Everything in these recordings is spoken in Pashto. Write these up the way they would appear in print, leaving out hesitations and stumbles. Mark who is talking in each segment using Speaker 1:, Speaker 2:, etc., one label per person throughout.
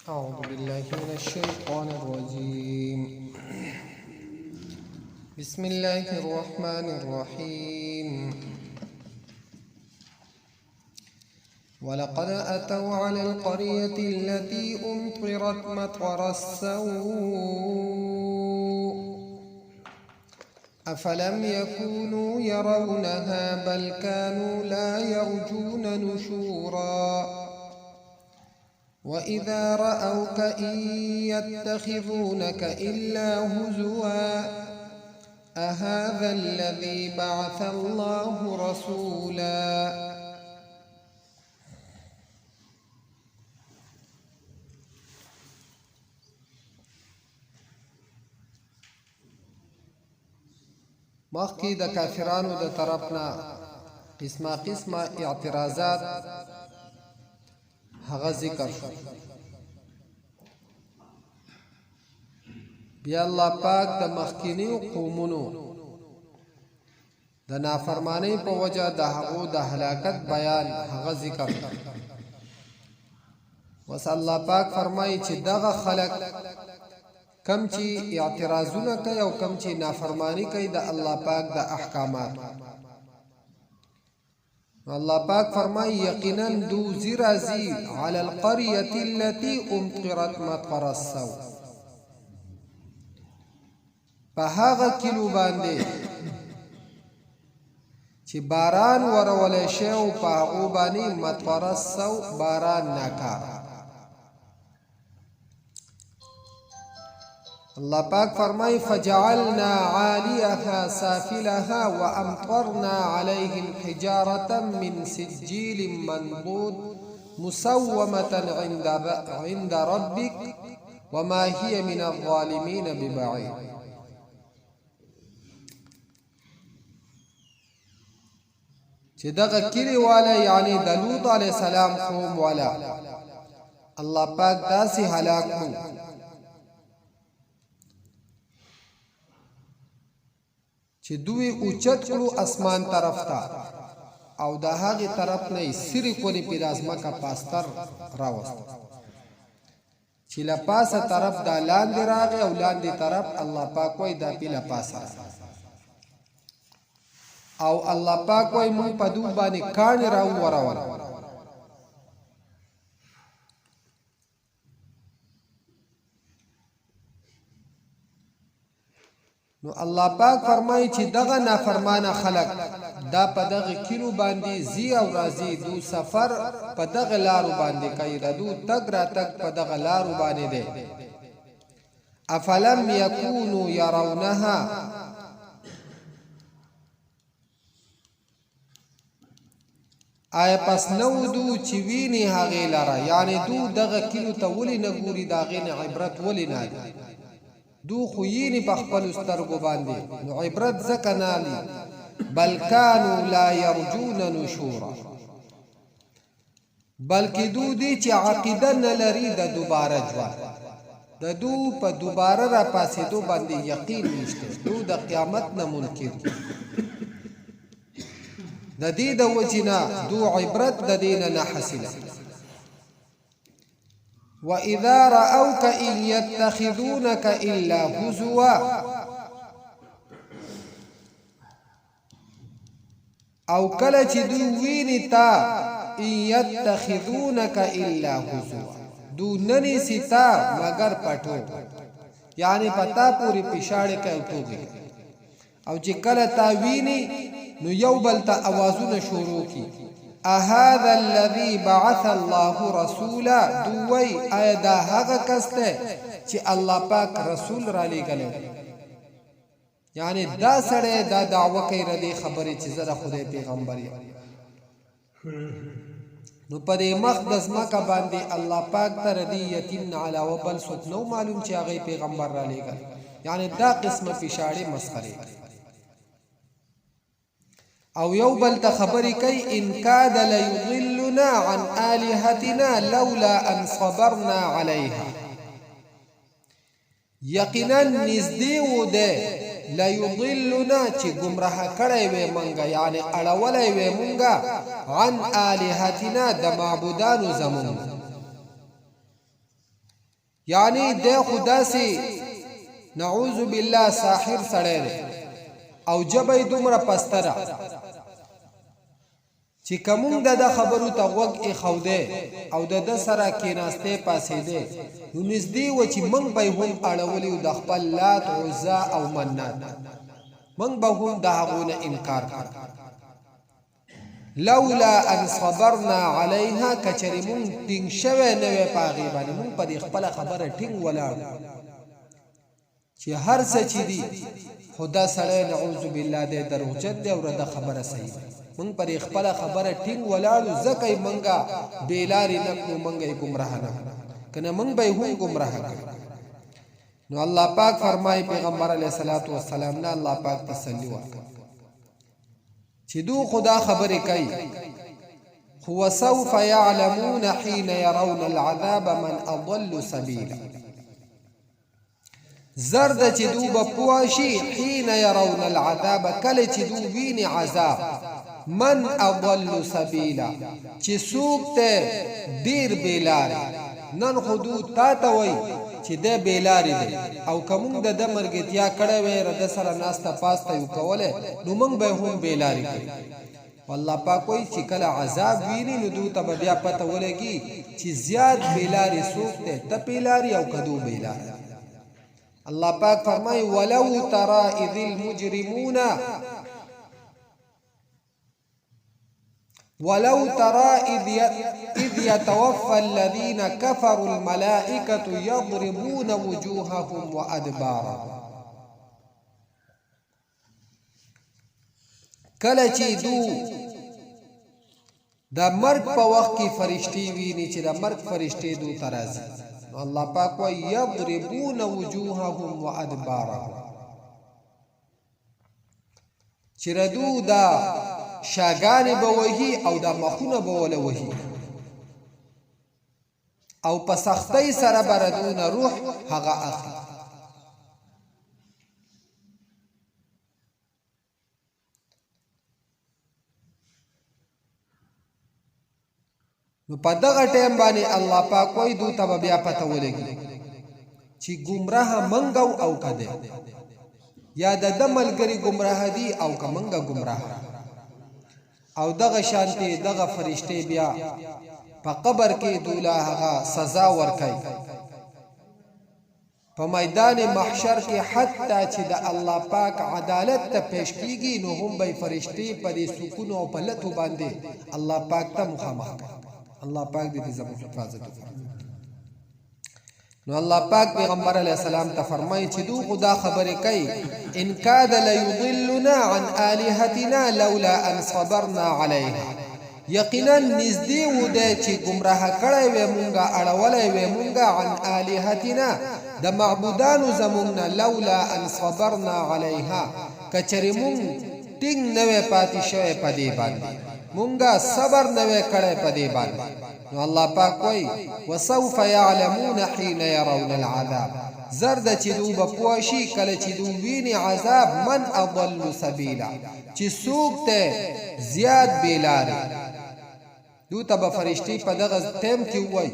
Speaker 1: أعوذ بالله من الشيطان الرجيم. بسم الله الرحمن الرحيم. ولقد أتوا على القرية التي أمطرت مطر السوء أفلم يكونوا يرونها بل كانوا لا يرجون نشورا وإذا رأوك إن يتخذونك إلا هزوا أهذا الذي بعث الله رسولا. مخکې د کافرانو د طرفنا قسمه اعتراضات هغه ذکر شو. بیا الله پاک د مخکینی قومونو د نافرمانی په وجه د هغو د هلاکت بیان هغه ذکر شو. وس الله پاک فرمایي چې دغه خلق کم چې اعتراضونه کوي او کم چې نافرمانی کوي د الله پاک د احکامات. الله پاک فرمایي یقینا دو زرازی علی القرية التي امطرت مطر السوء، په هغه کلو باندې چې باران ورولې شی او په هغه باندې مطر السوء باران ناکار. الله پاک فرمای فجعلنا عاليها سافلها وامطرنا عليهم حجارة من سجيل منضود مسومة عند ربك وما هي من الظالمين ببعيد. چې دغه کلی والا یعنی د لوط علیه السلام قوم والا الله پاک داسې هلاک کړ چې دوی اوچت کړو اسمان طرف ته او د هغې طرف نه یې سرې کونې پې د ځمکه پاستر راوست چې له پاسه طرف دا لاندې راغی او لاندې طرف الله پاک وایي دا پې له پاسه او الله پاک وایي موږ په دوی باندې کاڼې راوورول. نو الله پاک فرمایي چې دغه نافرمانه خلق دا په دغه کلو باندې زی او راځي دو سفر په دغه لارو باندې کوي دو تګ را تګ په دغه لارو باندې دی. افلم یکونو یرونها آیا پس نو دو چې ویني هغې لره یعنی دو دغه کلو ته ولې نه ګوري د هغې نه عبرت ولې نه اخلي؟ دو خوینی په خپلو سترګو باندې نو عبرت ځکه نه اخلي. بل کانوا لا یرجون نشورا بلکې دو دی چې عقیده نه لري د دوباره ژوند د دو په دوباره را پاسېدو باندې یقین نشته. دو د قیامت نه منکر دي. د دې د وجې نه دو عبرت د دې نه حاصله. وَإِذَا رَأَوْكَ إِنْ يَتَّخِذُونَكَ إِلَّا هُزُوًا او کله چې دوی ویني تا إِنْ يَتَّخِذُونَكَ إِلَّا هُزُوًا دو ننیسي تا مگر پټو یعنی پتا پوری پشاړې کوي ټوګي او چې کله تا ویني نو یو بل ته اوازونه شروع کی. اهذا الذي بعث الله رسولا دوی آیا دا هغه کس دی چې الله پاک رسول را لېږلی یعنی دا سړی دا دعوه کوي ردې خبرې چې زه د خدای پیغمبر یم. نو په دې مخ د ځمکه باندې الله پاک ته ردې یتیم نه علاوه بل څوک نو معلوم چې هغه پیغمبر را لېږلی یعنی دا قسمه پیشاړې مسخرې او یو بل ته خبرې کوي ان کاد لیضلنا عن آلهتنا لولا ان صبرنا علیها یقینا نږدې و دی لیضلنا چې گمراه کړی وي مونږه یعنی اړولی وي مونږه عن آلهتنا د معبودانو زمونږ یعنی د خدا سے نعوذ بالله ساحر سړی او جبې دومره پستره چې کوم د خبرو ته وګ ای خوده او د سره کیناسته پاسې ده نو نږدې و چې من به هم اړولې د خپل لات عزا او منات من به هم د هغونه انکار کړ لولا ان صبرنا عليها کچریمون ټینګ شوه نه پاغي باندې مون په خپل خبره ټینګ ولاړ چې هر څه چې دي خدا سره نعوذ بالله دې دروغجن دی او د خبره صحیح مونږ پر خپل خبره ټینګ ولاړو زکه مونږه بیلاری نه کو مونږه گمراه نه کنه مونږ به هم گمراه کړو نو الله پاک فرمای پیغمبر علیه الصلاۃ والسلام نه الله پاک تسلی ورکړي چې دو خدا خبره کوي هو سوف يعلمون حين يرون العذاب من اضل سبيلا زرد چې دو بپواشي حين يرون العذاب کله چې دو ویني عذاب من اضل سبيلا چې سوق ته ډیر بیلار نن حدود تا ته وای چې د بیلاری دی او کوم د مرګتیا کړه وې رد سره ناسته پاسته یو کوله نو موږ به هم بیلاری کوي والله پاک وای چې کله عذاب ویني نو دوی ته بیا پته ولګي چې زیات بیلاری سوکته ته بیلاری او کدو بیلاری الله پاک فرمای ولو ترى اذ المجرمون ولو ترى إذ يتوفى الذين كفروا الملائكة يضربون وجوههم وأدبارهم کله چې دو د مرګ په وخت کې فرشتي ویني چې د مرګ فرشتي دو ترازي الله پاک وایي يضربون وجوههم وأدبارهم چې ردو دا شاگانی بوهی او دا مخونه بوله وهی او په سختی سره بردون روح هغه اخی نو په دغه ټیم باندې الله پاک وای دو ته بیا پته ولګي چې گمراه منګو او کده یا د ملګری گمراه دي او کمنګا گمراه او دغه شانتی دغه فرشته بیا په قبر کې دولا هغه سزا ورکړي په میدان محشر کې حتی چې د الله پاک عدالت ته پیش کیږي نو هم به فرشته په دې سکون او په لټو باندې الله پاک ته مخامخ الله پاک دې زموږ حفاظت وکړي نو الله پاک پیغمبر علیہ السلام ته فرمایي چې دو خدا خبره کوي ان کاد ليضلنا عن الهتنا لولا ان صبرنا عليها یقینا نزدې و دې چې گمراه کړي و مونږه اړولې و مونږه عن الهتنا د معبودانو زمونږه لولا ان صبرنا عليها کچری مونږ ټینګ نه پاتې شوی پدې باندې مونږه صبر نه کړي پدې باندې نو الله پاک وای وسوف يعلمون حين يرون العذاب زرد چې دو بپواشي کله چې دو ویني عذاب من اضل سبيلا چې سوق ته زیات بیلاری دو ته فرشتي په دغه ټیم کې وای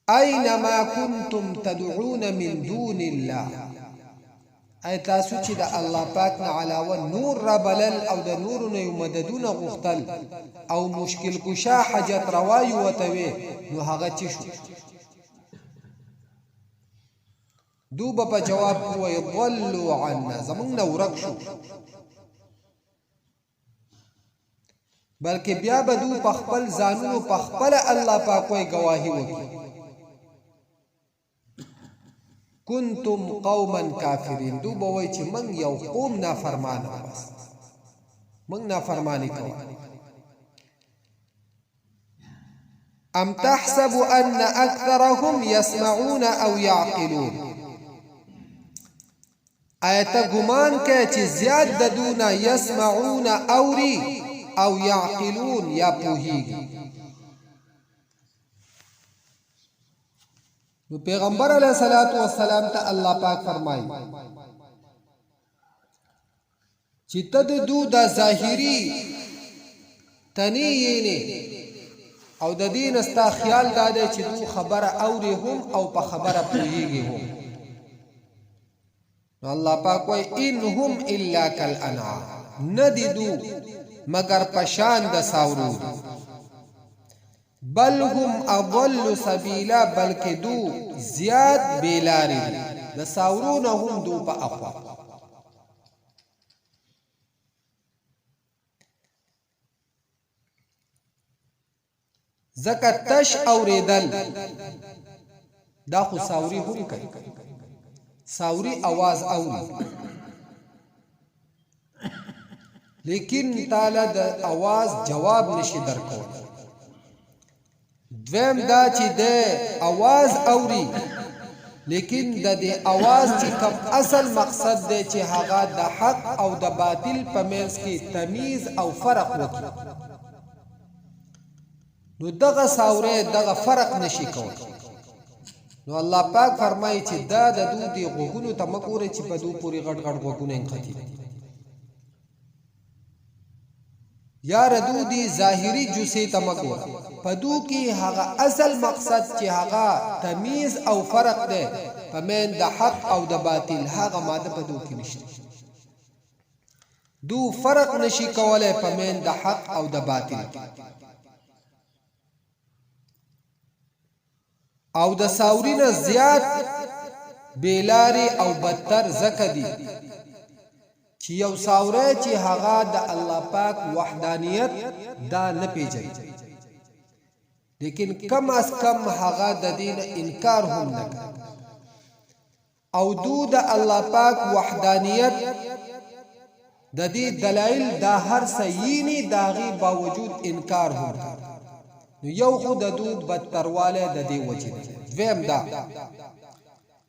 Speaker 1: اينما كنتم تدعون من دون الله اي تاسو چې د الله پاک نه علاوه نور را بلل او د نور نه مددونه غوښتل او مشکل کشا حاجت روای وتوي نو هغه چی شو دوب په جواب وي ضلوا عنا زمون ورک شو بلکې بیا به دو په خپل ځانونو په خپل الله پاک وي گواهی وکړي کنتم قوما کافرین دو بوي چې من یو قوم نافرمان بس من نافرمانی کوي ام تحسب ان اكثرهم يسمعون او يعقلون ایت ګمان کې چې زیات د دونه يسمعون اوري او يعقلون یا پوهیږي نو پیغمبر علیہ الصلوۃ والسلام ته الله پاک فرمایي چې تد دو د ظاهری تنی نه او د دین استا خیال داده چې دو خبره اوري هم او په خبره پوهیږي هم. نو الله پاک وای ان هم الا کالانعام، ندی دو مگر پشان د ساورو، بل هم اضل سبیلا، بلکې دو زیاد بیلاری د ساورو نه هم دو په اخوا. زکه تش اوریدل دا خو ساوري هم کوي، ساوري आवाज اوري، لیکن تعالی د आवाज جواب نشي درکول. دویم دا چې د आवाज اوري لیکن د دې आवाज چې کوم اصل مقصد دی چې هغه د حق او د باطل په منځ کې تمیز او فرق وکړي، نو دغه ساوره دغه فرق نشي کول. نو الله پاک فرمایي چې دا د دوی دی غوګونو ته مګوره چې په دوی پوری غټ غټ غوګونه انختی، یا ردو دی ظاهری جوسی ته مګوره، په دوی کې هغه اصل مقصد چې هغه تمیز او فرق دی په مین د حق او د باطل، هغه ماده په دوی کې نشته. دو فرق نشي کولای په مین د حق او د باطل، او د ساورینه زیات بیلاری او بدتر زکه دی چې یو ساوره چې هغه د الله پاک وحدانیت دا نه پیژني، لیکن کم از کم هغه د دین انکار هم نه کوي، او دو د الله پاک وحدانیت د دې دلایل دا هر سینی داغي باوجود انکار هم کوي. نو یو خو د دو بدترواله د دې وجه دی. دویم دا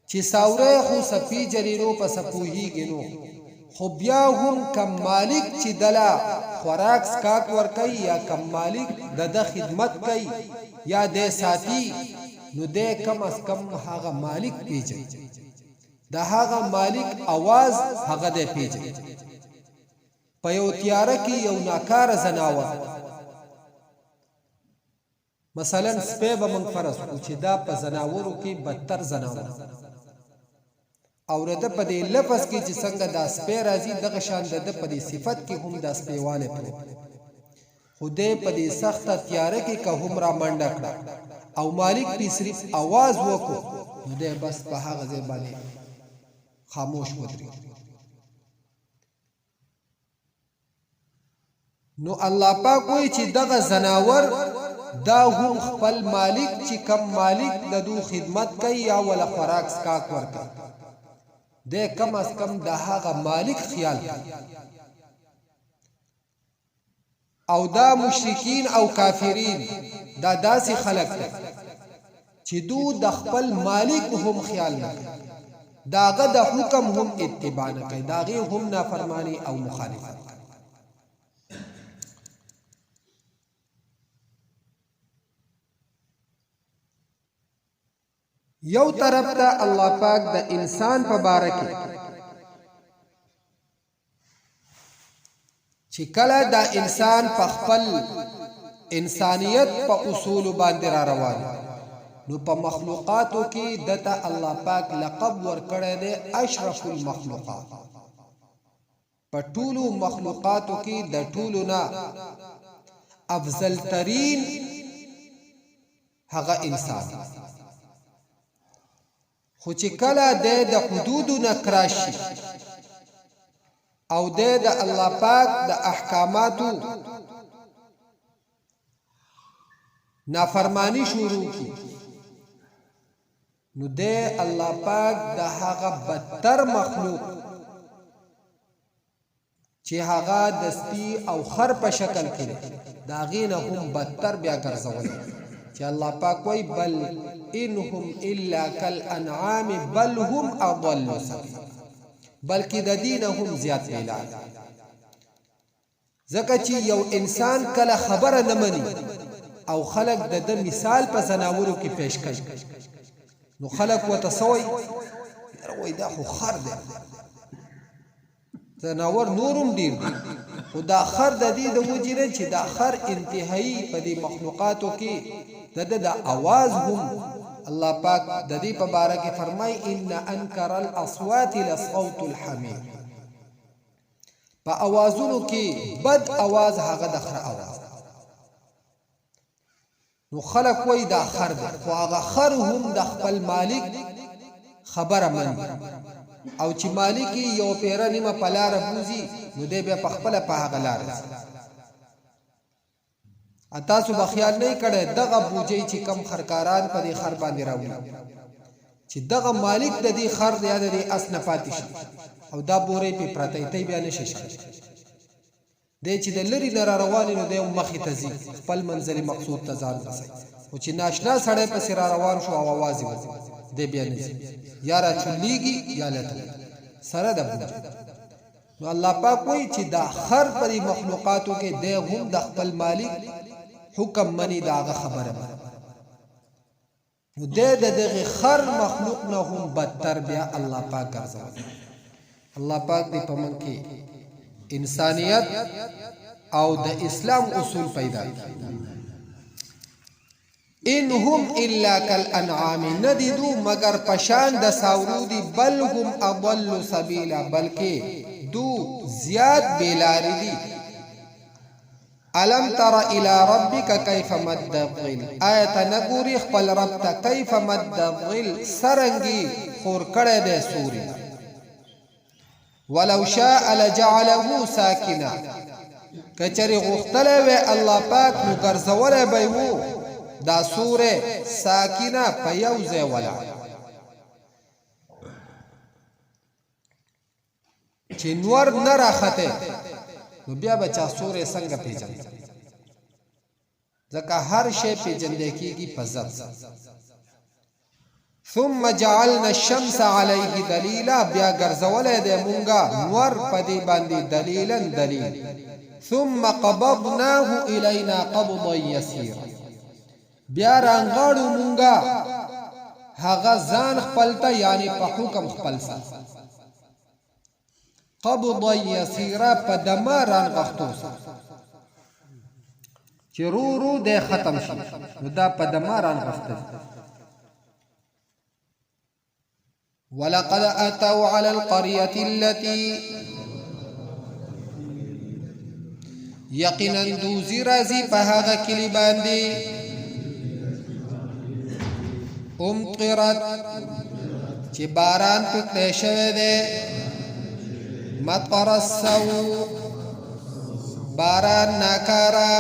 Speaker 1: چې ساوره خو سپی جریرو په سپوهیږي، نو خو بیا هم کم مالک چې دلا خوراک سکاک ور کوي یا کم مالک د خدمت کوي یا د ساتي، نو د کم از کم هغه مالک پیژني، د هغه مالک आवाज هغه د پیژني. په یو تیاره کې یو ناکار زناور، مثلا سپی به من فرض کو چې دا په زناورو کې بدتر زناور، او رده په دې لفظ کې چې څنګه دا سپی راځي دغه شان د په دې صفت کې هم دا سپیواله پروت، خو دې په دې سخته تیاره کې که هم را منډه کړه او مالک په صرف आवाज وکړو، نو دې بس په هغه ځای باندې خاموش ودرې. نو الله پاک وایي چې دغه زناور دا هم خپل مالک چې کم مالک د دو خدمت کوي یا ولا خوراک سکاک ورکوي، د کم از کم د هغه مالک خیال کوي. او دا مشرکین او کافرین دا داسې خلق دي چې دو د خپل مالک هم خیال نه کوي، داغه د حکم هم اتباع نه کوي، داغه هم نافرمانی او مخالفت. یو طرف ته الله پاک د انسان په باره کې چې کله د انسان په خپل انسانیت په اصول باندې را روان، نو په مخلوقاتو کې دته الله پاک لقب ورکړی دی اشرف المخلوقات. په ټولو مخلوقاتو کې د ټولو نه افضل ترین هغه انسان، خو چې کله د حدودو نه کراشي او د الله پاک د احکاماتو نافرمانی شروع کی، نو د الله پاک د هغه بدتر مخلوق چې هغه د سپي او خر په شکل کې دا غینه هم بدتر بیا ګرځول، چې الله پاک وای بل انهم الا کالانعام بل هم اضل سبیلا، بلکې د دین هم زیات اعلان. ځکه چې یو انسان کله خبره نه مني او خلق د مثال په زناورو کې پیش کوي، نو خلق وتسوي وای دا خو خر دی، زناور نورم ډیر خو دا خر د دې د وجې نه چې دا خر انتهایی په دې مخلوقاتو کې د اواز هم الله پاک د دې په باره کې فرمای ان انکر الاصوات لصوت الحمیر په اوازونو کې بد اواز هغه د خر اواز نو خلق وای دا خر ده خو هغه خر هم د خپل مالک خبره من او چې مالک یو پیره نیمه پلار بوزي نو دې به پخپل په هغه لار تاسو بخیال نه کړه دغه بوجي چې کم خرکاران په دې خر باندې راوړي چې دغه مالک د دې خر یا د دې اس نه پاتې شي او دا بورې په پرته ته بیا نشي شي دې چې د لری نه روان نو د مخې ته ځي خپل منزل مقصود ته ځان رسي او چې ناشنا سړی په سر روان شو او आवाज وي دې بیا نه ځي یا را چلیږي یا لته سره د بوجي نو الله پاک وایي چې دا خر په مخلوقاتو کې د هم د خپل مالک حکم منی داغه خبره نو دغه خر مخلوق نه هم بدتر بیا الله پاک ګرځوي الله پاک دې په من کې انسانیت او د اسلام اصول پیدا کړي ان هم الا كالانعام ندیدو مگر پشان د ساورودی بل هم اضل سبیلا بلکې دو زیاد بیلاری دی الم تر الى ربك كيف مد الظل آیت نګوري خپل رب ته كيف مد الظل سرنګي خور کړه د سوري ولو شاء لجعله ساکنا کچری غختله و الله پاک نو ګرځوله به وو دا سوره ساکنا په یو ځای ولا چې نور نه راخته نو بیا بچا سورې څنګه پیژن ځکه هر شی پیژندل کیږي په ذات ثم جعلنا الشمس عليه دليلا بیا ګرځولې د مونږه نور په دې باندې دلیل ثم قبضناه الينا قبضا يسيرا بیا رانغاړو مونږه هغه ځان خپلته یعنی په حکم خپل سره قبضا يسيرا په دماران غختو چې رو د ختم شي نو دا په دماران غختو ولقد اتوا على القريه التي یقینا دوزی رازی په هغه کلی باندې امطرت چې باران پکړې شوی دی مطر السوء باران ناکارا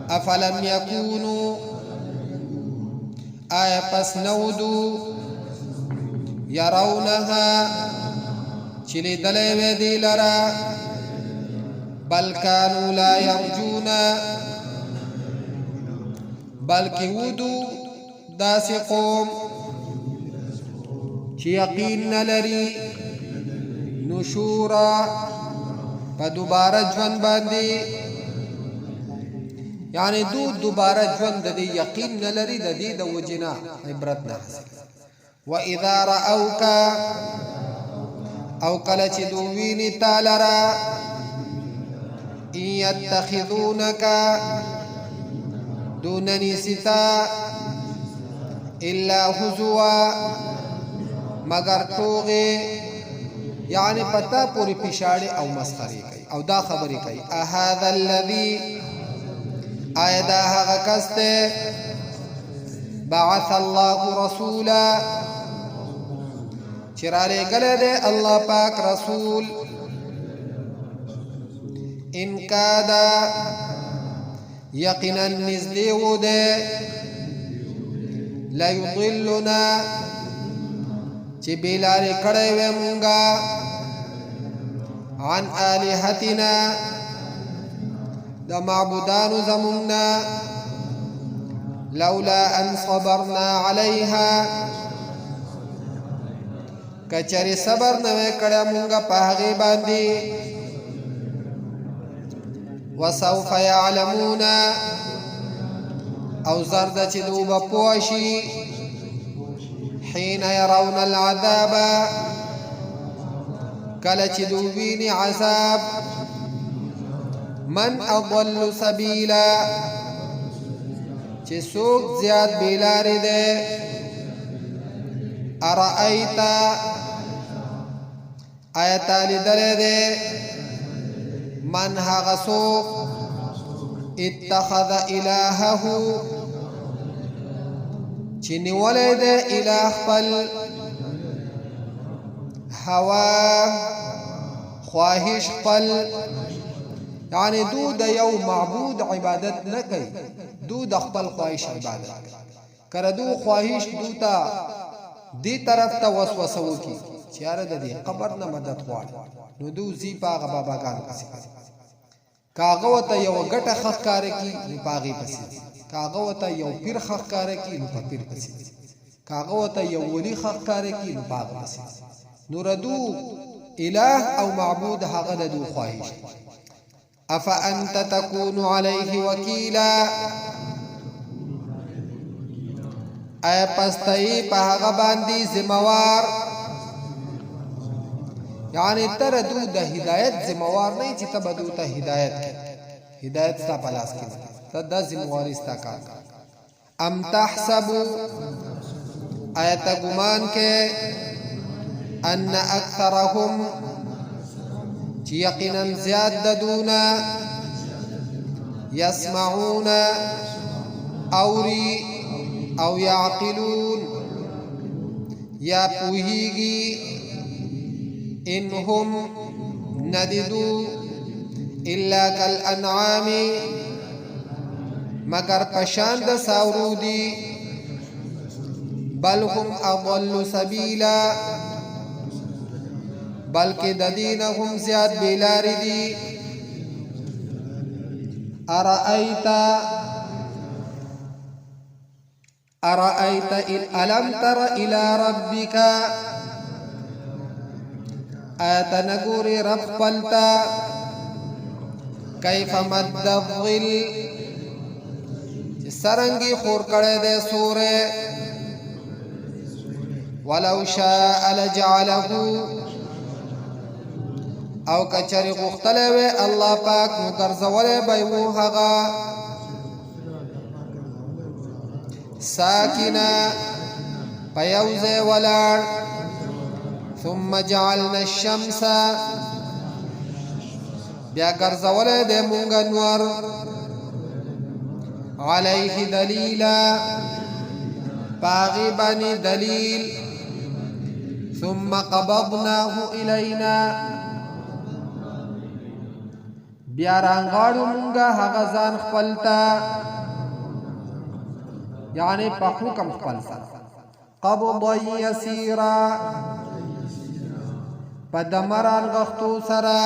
Speaker 1: افلم یکونو آیا پس نودو یرونها چلی دلیوی دی لرا بل کانو لا یرجونا بلکی ودو داسی قوم چی یقین نلری نشورا پا دوباره جوان باندی یعنی دوباره جوان دا دی یقین نلری دا دی دا وجنا عبرت نحسن وَإِذَا رَأَوْكَ او کله چې دوویني تالرا إِن يَتَّخِذُونَكَ دونني ستا إِلَّا هُزُوًا مگر ټوغه یعنی پتا پوری پښاړي او مسخري کوي او دا خبري کوي اهذا الذي ايدا هغه کسته بعث الله رسولا چراله گله دے الله پاک رسول ان کادا یقینا نزلیو دے لا یضلنا چی بیلاری کڑے وے مونگا عن آلہتنا دا معبودان زموننا لولا ان صبرنا علیها کچری صبر نوے کڑا مونگا پاہغی باندی وسوف يعلمون او زرد چی دوبا پوشی حين يرون العذاب کل چی دوبینی عذاب من اضل سبیلا چې څوک زیات بیلاری دی ارأیتا آیتا لیدلی دی من هغه څوک اتخذ الهه چې نیولی دی اله خپل هوا خواهش خپل یعنی دو د یو معبود عبادت نه کوي دو د خپل خواهش عبادت کوي کله دو خواهش دو ته دی طرف ته وسوسه وکي چې یاره د دې قبر نه مدد غواړي نو دو زی په هغه باباګانو پسې کاغه وته یو ګټه خخکاره کی نو پاغي پسې کاغه وته یو پیر خخکاره کی نو په پیر پسې کاغه وته یو ولی خخکاره کی نو پاغه پسې نو ردو اله او معبود هغه د دو خواهش افانت تكون عليه وكيلا اي پستای په هغه باندې ذمہوار یعنی تر دو د هدایت ذمہوار نه چې تبدو ته هدایت ستا پلاس کې ته د ذمہواری ستا کار ام تحسب ایت ګمان کې ان اکثرهم چې یقینا زیاد ددونا يسمعون اوری او يعقلون یا پوهیږي انهم نددو الا كالانعام مگر پشان د ساورو دی بل هم اضل سبیلا بلکې د دین هم زیات بیلاری دی ارأيت الم تر الى ربك آیت نګوري رب پلتا کیف مد الظل سرنګي خور کړه دې سورې ولو شاء لجعله او کچری غختله وی الله پاک نو ګرځولې به وو هغه ساکنا پیوزه ولار ثم جعلنا الشمس بیا ګرځولې د مونږ نور عليه دلیلا باغی بانی دلیل ثم قبضناه الینا بیا رانغاړو مونږه هغه ځان خپلتا یعنی په حکم خپل سره قبضا یسیرا په دمران غختو سره